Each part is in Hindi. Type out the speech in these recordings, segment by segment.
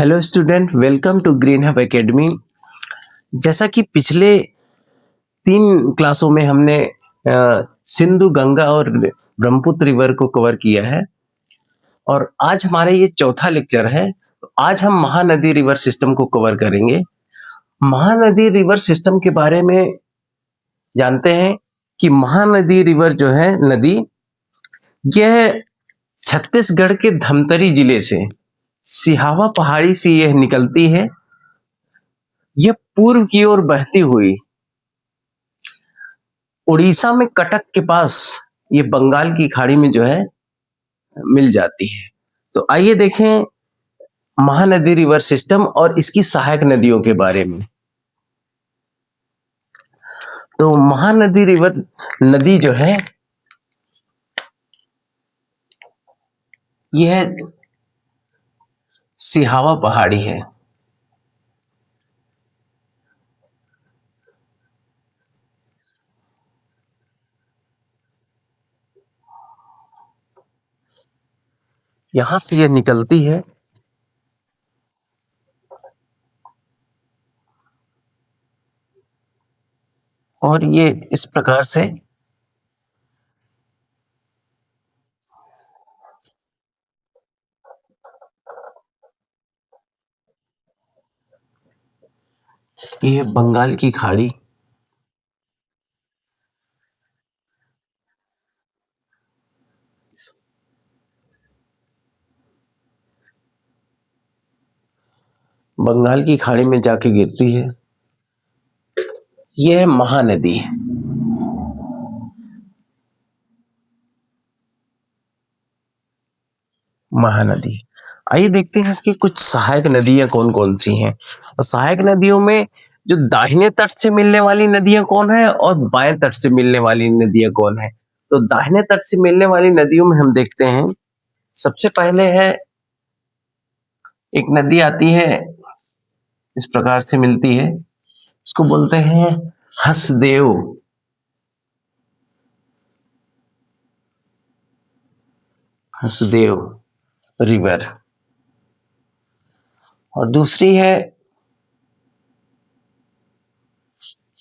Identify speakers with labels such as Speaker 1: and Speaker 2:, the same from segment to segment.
Speaker 1: Hello student, welcome to Green Hub Academy. जैसा कि पिछले 3 क्लासों में हमने सिंधु, गंगा और ब्रह्मपुत्र रिवर को कवर किया है और आज हमारा ये चौथा लेक्चर है। तो आज हम महानदी रिवर सिस्टम को कवर करेंगे। महानदी रिवर सिस्टम के बारे में जानते हैं कि महानदी रिवर जो है नदी, यह छत्तीसगढ़ के धमतरी जिले से सिहावा पहाड़ी से यह निकलती है। यह पूर्व की ओर बहती हुई उड़ीसा में कटक के पास ये बंगाल की खाड़ी में जो है मिल जाती है। तो आइए देखें महानदी रिवर सिस्टम और इसकी सहायक नदियों के बारे में। तो महानदी रिवर नदी जो है यह सिहावा पहाड़ी है। यहां से यह निकलती है और ये इस प्रकार से ये बंगाल की खाड़ी बंगाल की खाड़ी में जाके गिरती है। यह है महानदी। महानदी, आइए देखते हैं इसकी कुछ सहायक नदियां कौन कौन सी हैं। और सहायक नदियों में जो दाहिने तट से मिलने वाली नदियां कौन है और बाएं तट से मिलने वाली नदियां कौन है। तो दाहिने तट से मिलने वाली नदियों में हम देखते हैं, सबसे पहले है एक नदी आती है, इस प्रकार से मिलती है, इसको बोलते हैं हसदेव। हसदेव रिवर। और दूसरी है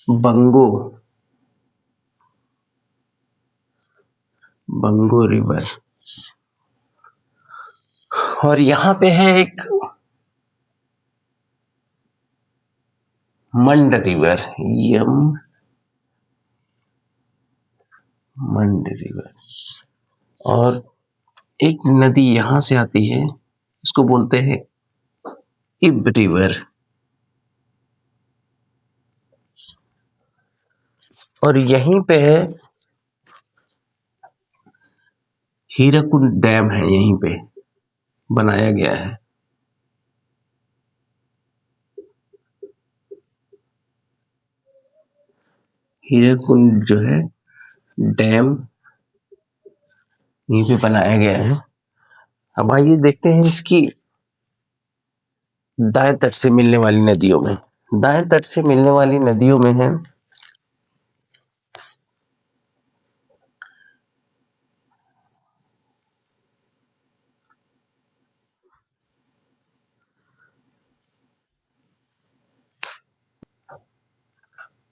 Speaker 1: बंगो। बंगो रिवर। और यहां पे है एक मंड रिवर। यम मंड रिवर। और एक नदी यहां से आती है, इसको बोलते हैं इब रिवर। और यहीं पे है हीराकुंड डैम, है यहीं पे बनाया गया है। हीराकुंड जो है डैम यहीं पे बनाया गया है। अब आइए देखते हैं इसकी दाएं तट से मिलने वाली नदियों में। दाएं तट से मिलने वाली नदियों में है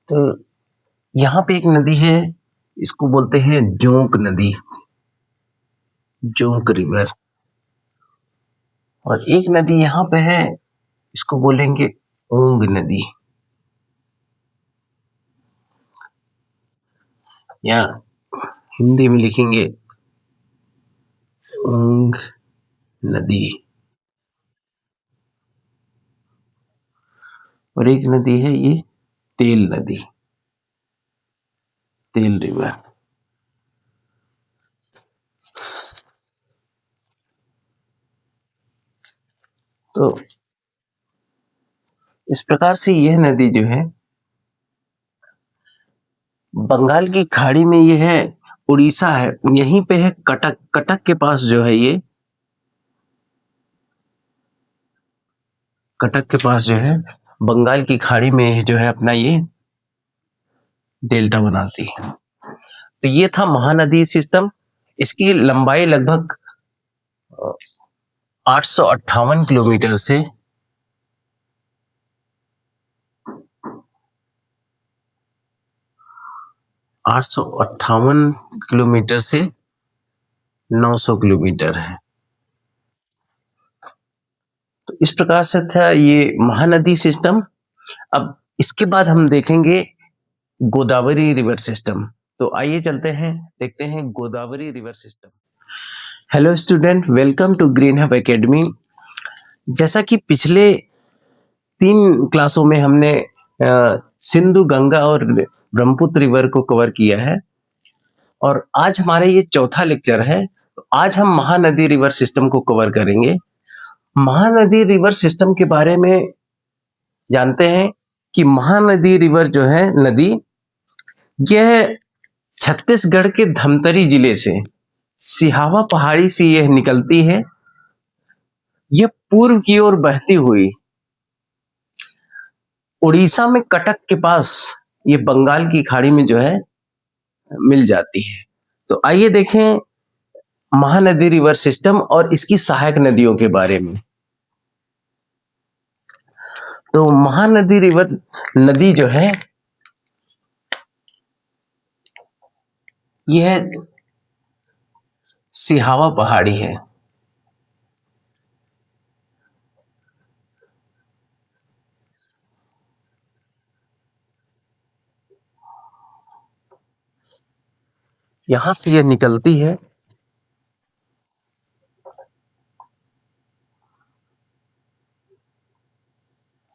Speaker 1: तो यहाँ पे एक नदी है, इसको बोलते हैं जोंक नदी। जोंक रिवर। और एक नदी यहाँ पे है, इसको बोलेंगे ओंग नदी, या हिंदी में लिखेंगे ओंग नदी। और एक नदी है ये तेल नदी, तेल रिवर। तो इस प्रकार से यह नदी जो है बंगाल की खाड़ी में, ये है उड़ीसा है, यहीं पे है कटक। कटक के पास जो है ये, कटक के पास जो है बंगाल की खाड़ी में जो है अपना ये डेल्टा बनाती है। तो ये था महानदी सिस्टम। इसकी लंबाई लगभग 858 किलोमीटर से 858 किलोमीटर से 900 किलोमीटर है। तो इस प्रकार से था ये महानदी सिस्टम। अब इसके बाद हम देखेंगे गोदावरी रिवर सिस्टम। तो आइए चलते हैं, देखते हैं Godavari river system. Hello student, welcome to Green Hub Academy. जैसा कि पिछले 3 क्लासों में हमने सिंधु, गंगा और ब्रह्मपुत्र रिवर को कवर किया है और आज हमारा ये चौथा लेक्चर है। तो आज हम महानदी रिवर सिस्टम को कवर करेंगे। महानदी रिवर सिस्टम के बारे में जानते हैं कि महानदी रिवर जो है नदी, यह छत्तीसगढ़ के धमतरी जिले से सिहावा पहाड़ी से यह निकलती है। यह पूर्व की ओर बहती हुई उड़ीसा में कटक के पास ये बंगाल की खाड़ी में जो है मिल जाती है। तो आइए देखें महानदी रिवर सिस्टम और इसकी सहायक नदियों के बारे में। तो महानदी रिवर नदी जो है यह सिहावा पहाड़ी है। यहां से यह निकलती है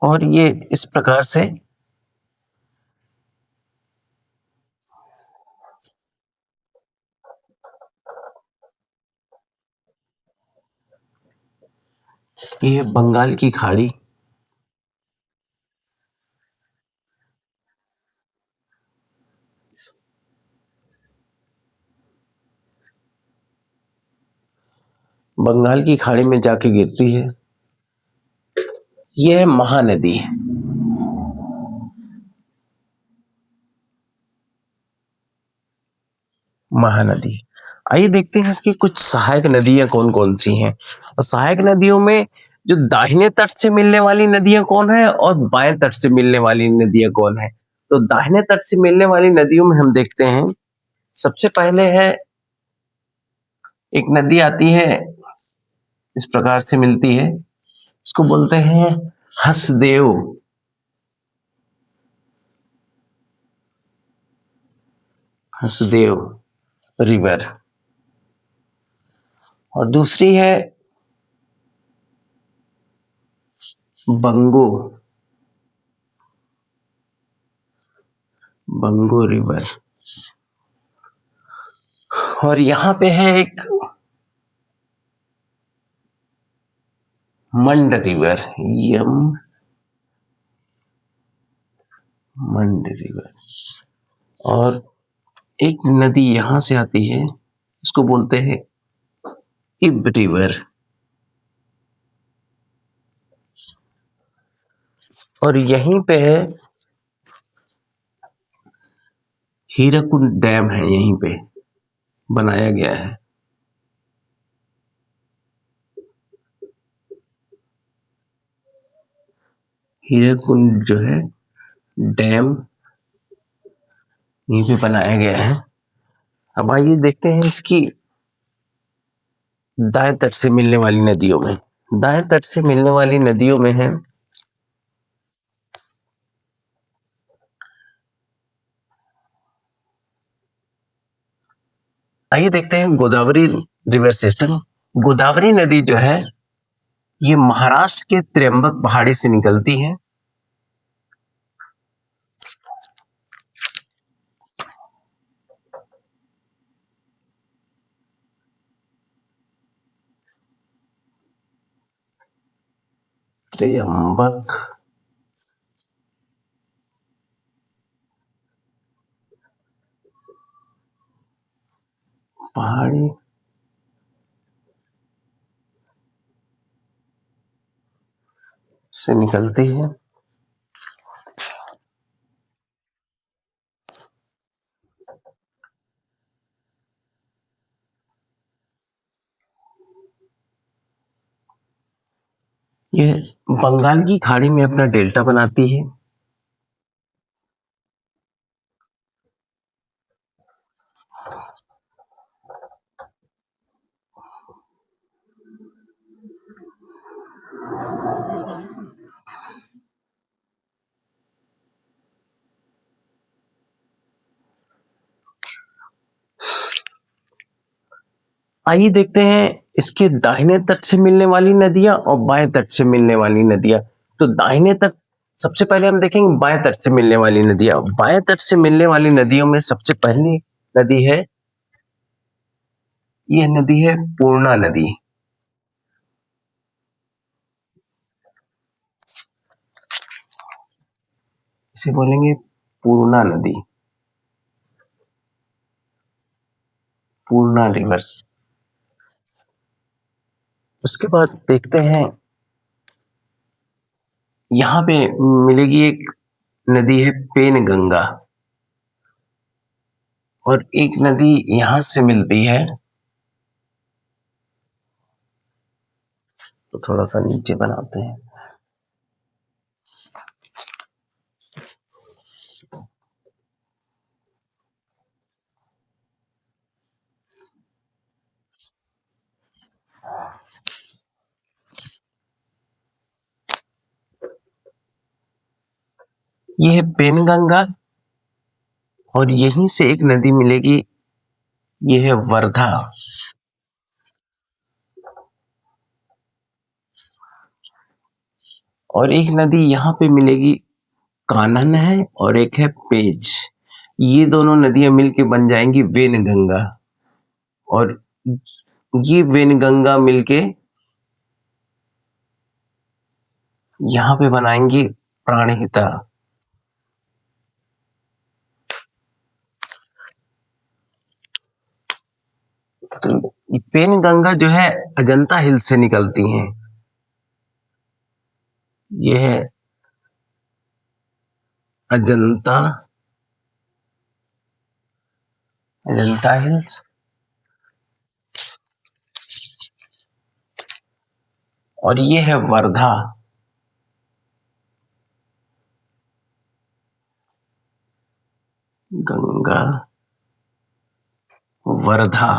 Speaker 1: और ये इस प्रकार से ये बंगाल की खाड़ी, बंगाल की खाड़ी में जाके गिरती है। यह महानदी है। महानदी, आइए देखते हैं इसकी कुछ सहायक नदियां कौन कौन सी हैं। और सहायक नदियों में जो दाहिने तट से मिलने वाली नदियां कौन है और बाएं तट से मिलने वाली नदियां कौन है। तो दाहिने तट से मिलने वाली नदियों में हम देखते हैं, सबसे पहले है एक नदी आती है, इस प्रकार से मिलती है, इसको बोलते हैं हसदेव। हसदेव रिवर। और दूसरी है बंगो, बंगो रिवर। और यहां पे है एक मंड रिवर, यम मंड रिवर। और एक नदी यहां से आती है, इसको बोलते हैं इब रिवर। और यहीं पे है हीराकुंड डैम, है यहीं पे बनाया गया है। हीराकुंड जो है डैम यहीं पे बनाया गया है। अब आइए देखते हैं इसकी दाएं तट से मिलने वाली नदियों में। दाएं तट से मिलने वाली नदियों में है आइए देखते हैं गोदावरी रिवर सिस्टम। गोदावरी नदी जो है ये महाराष्ट्र के त्र्यंबक पहाड़ी से निकलती है। त्र्यंबक पहाड़ी से निकलती है। ये बंगाल की खाड़ी में अपना डेल्टा बनाती है। आइए देखते हैं इसके दाहिने तट से मिलने वाली नदियां और बाएं तट से मिलने वाली नदियां। तो दाहिने तट, सबसे पहले हम देखेंगे बाएं तट से मिलने वाली नदियां। बाएं तट से मिलने वाली नदियों में सबसे पहली नदी है, यह नदी है पूर्णा नदी। इसे बोलेंगे पूर्णा नदी, पूर्णा रिवर्स। उसके बाद देखते हैं, यहां पे मिलेगी एक नदी है पेनगंगा, और एक नदी यहां से मिलती है, तो थोड़ा सा नीचे बनाते हैं। यह है पेनगंगा, और यहीं से एक नदी मिलेगी, यह है वर्धा। और एक नदी यहाँ पे मिलेगी, कान्हन है, और एक है पेंच। ये दोनों नदियां मिलके बन जाएंगी वेनगंगा, और ये वेनगंगा मिलके यहाँ पे बनाएंगी प्राणहिता। तो पेनगंगा जो है अजंता हिल से निकलती हैं। ये है अजंता, अजंता हिल्स। और ये है वर्धा, गंगा वर्धा।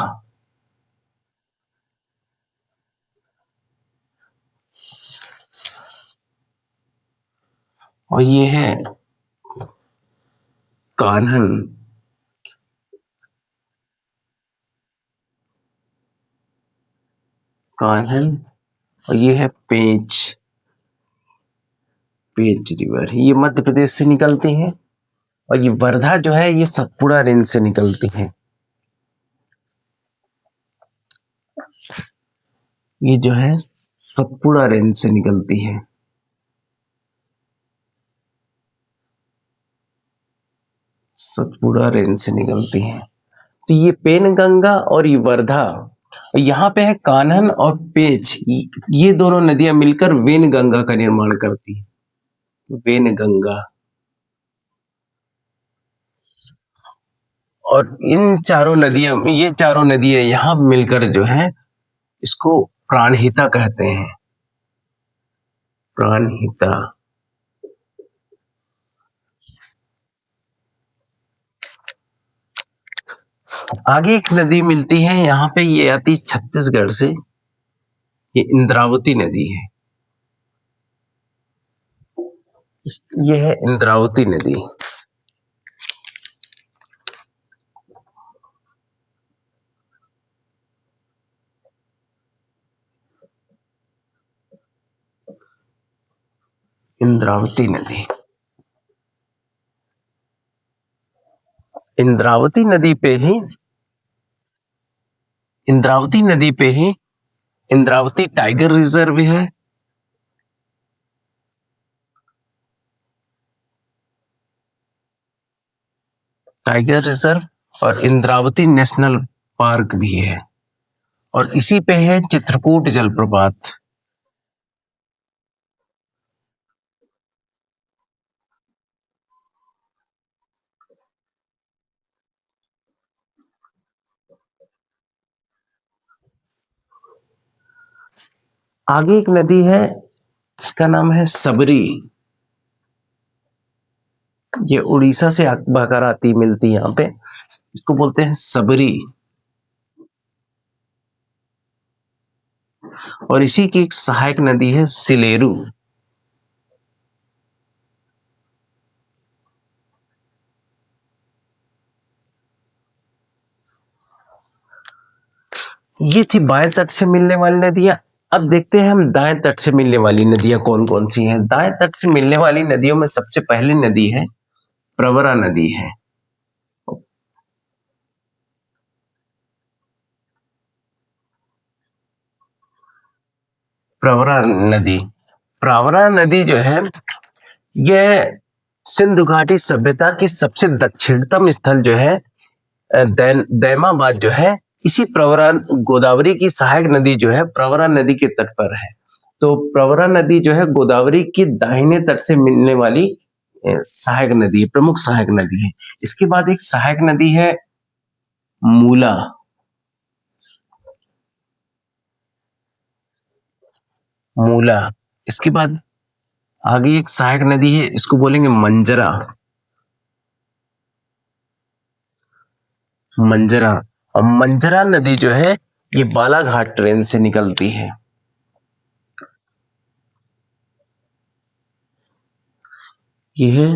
Speaker 1: और ये है कान्हन, कान्हन। और ये है पेंच, पेंच रिवर। ये मध्य प्रदेश से निकलती हैं। और ये वर्धा जो है ये सतपुड़ा रेंज से निकलती हैं। ये जो है सतपुड़ा रेंज से निकलती है। सतपुड़ा रेंज से निकलती है। तो ये पेनगंगा और ये वर्धा, यहाँ पे है कान्हन और पेंच। ये दोनों नदियां मिलकर वेनगंगा का निर्माण करती है, वेनगंगा। और इन चारों नदियां, ये चारों नदियां यहाँ मिलकर जो है इसको प्राणहिता कहते हैं, प्राणहिता। आगे एक नदी मिलती है यहाँ पे, ये आती छत्तीसगढ़ से, ये इंद्रावती नदी है। ये है इंद्रावती नदी। इंद्रावती नदी, इंद्रावती नदी पे ही, इंद्रावती नदी पे ही इंद्रावती टाइगर रिजर्व है। टाइगर रिजर्व और इंद्रावती नेशनल पार्क भी है। और इसी पे है चित्रकूट जलप्रपात। आगे एक नदी है, इसका नाम है सबरी। ये उड़ीसा से बहकर आती मिलती यहाँ पे, इसको बोलते हैं सबरी। और इसी की एक सहायक नदी है सिलेरू। ये थी बाएं तट से मिलने वाली नदियां। अब देखते हैं हम दाएं तट से मिलने वाली नदियां कौन कौन सी हैं। दाएं तट से मिलने वाली नदियों में सबसे पहली नदी है प्रवरा नदी है। प्रवरा नदी, प्रवरा नदी जो है यह सिंधु घाटी सभ्यता की सबसे दक्षिणतम स्थल जो है दैमाबाद जो है, इसी प्रवरा गोदावरी की सहायक नदी जो है प्रवरा नदी के तट पर है। तो प्रवरा नदी जो है गोदावरी की दाहिने तट से मिलने वाली सहायक नदी है, प्रमुख सहायक नदी है। इसके बाद एक सहायक नदी है मूला। मूला, इसके बाद आगे एक सहायक नदी है, इसको बोलेंगे मंजरा। मंजरा, और मंजरा नदी जो है ये बालाघाट ट्रेन से निकलती है। ये है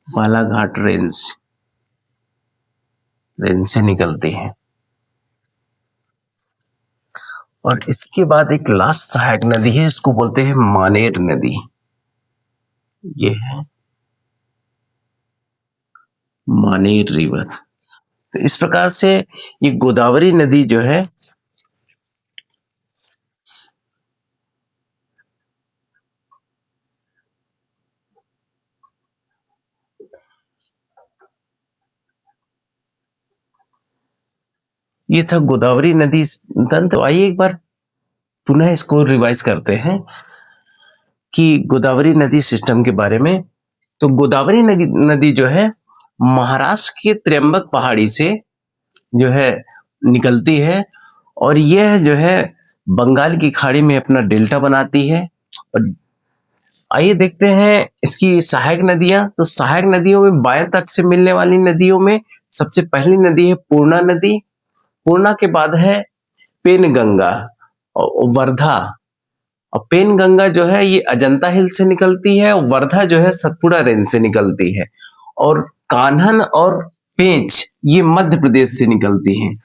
Speaker 1: बालाघाट ट्रेन से निकलती है। और इसके बाद एक लास्ट सहायक नदी है, इसको बोलते हैं मानेर नदी। ये है मानेर रिवर। तो इस प्रकार से ये गोदावरी नदी जो है ये था गोदावरी नदी तंत्र। तो आइए एक बार पुनः इसको रिवाइज करते हैं कि गोदावरी नदी सिस्टम के बारे में। तो गोदावरी नदी जो है महाराष्ट्र के त्र्यंबक पहाड़ी से जो है निकलती है, और यह जो है बंगाल की खाड़ी में अपना डेल्टा बनाती है। और आइए देखते हैं इसकी सहायक नदियां। तो सहायक नदियों में बाएं तट से मिलने वाली नदियों में सबसे पहली नदी है पूर्णा नदी। पूर्णा के बाद है पेनगंगा और वर्धा। और पेनगंगा जो है ये अजंता हिल से निकलती है, और वर्धा जो है सतपुड़ा रेंज से निकलती है। और कान्हन और पेंच ये मध्य प्रदेश से निकलती हैं,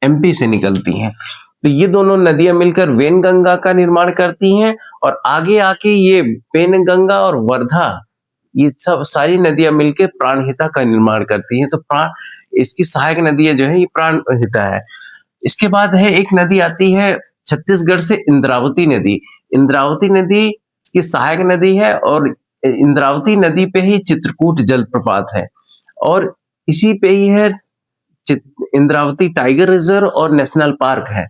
Speaker 1: एमपी से निकलती हैं। तो ये दोनों नदियां मिलकर वेनगंगा का निर्माण करती हैं, और आगे आके ये पेनगंगा और वर्धा ये सब सारी नदियां मिलकर प्राणहिता का निर्माण करती हैं। तो प्राण इसकी सहायक नदियां जो है ये प्राणहिता है। इसके बाद है एक नदी आती है छत्तीसगढ़ से, इंद्रावती नदी। इंद्रावती नदी की सहायक नदी है, और इंद्रावती नदी पे ही चित्रकूट जलप्रपात है, और इसी पे ही है इंद्रावती टाइगर रिजर्व और नेशनल पार्क है।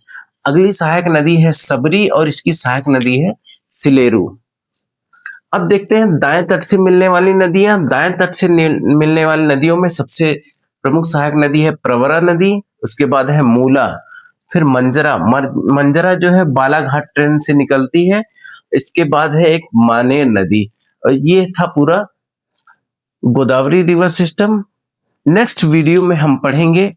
Speaker 1: अगली सहायक नदी है सबरी, और इसकी सहायक नदी है सिलेरू। अब देखते हैं दाएं तट से मिलने वाली नदियां। दाएं तट से मिलने वाली नदियों में सबसे प्रमुख सहायक नदी है प्रवरा नदी, उसके बाद है मूला, फिर मंजरा। मंजरा जो है बालाघाट ट्रेन से निकलती है। इसके बाद है एक मानेर नदी। और ये था पूरा Godavari river system. Next video में हम पढ़ेंगे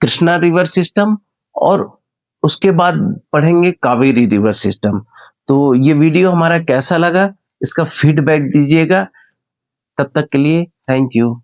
Speaker 1: कृष्णा रिवर सिस्टम, और उसके बाद पढ़ेंगे कावेरी रिवर सिस्टम। तो ये वीडियो हमारा कैसा लगा इसका फीडबैक दीजिएगा। तब तक के लिए थैंक यू।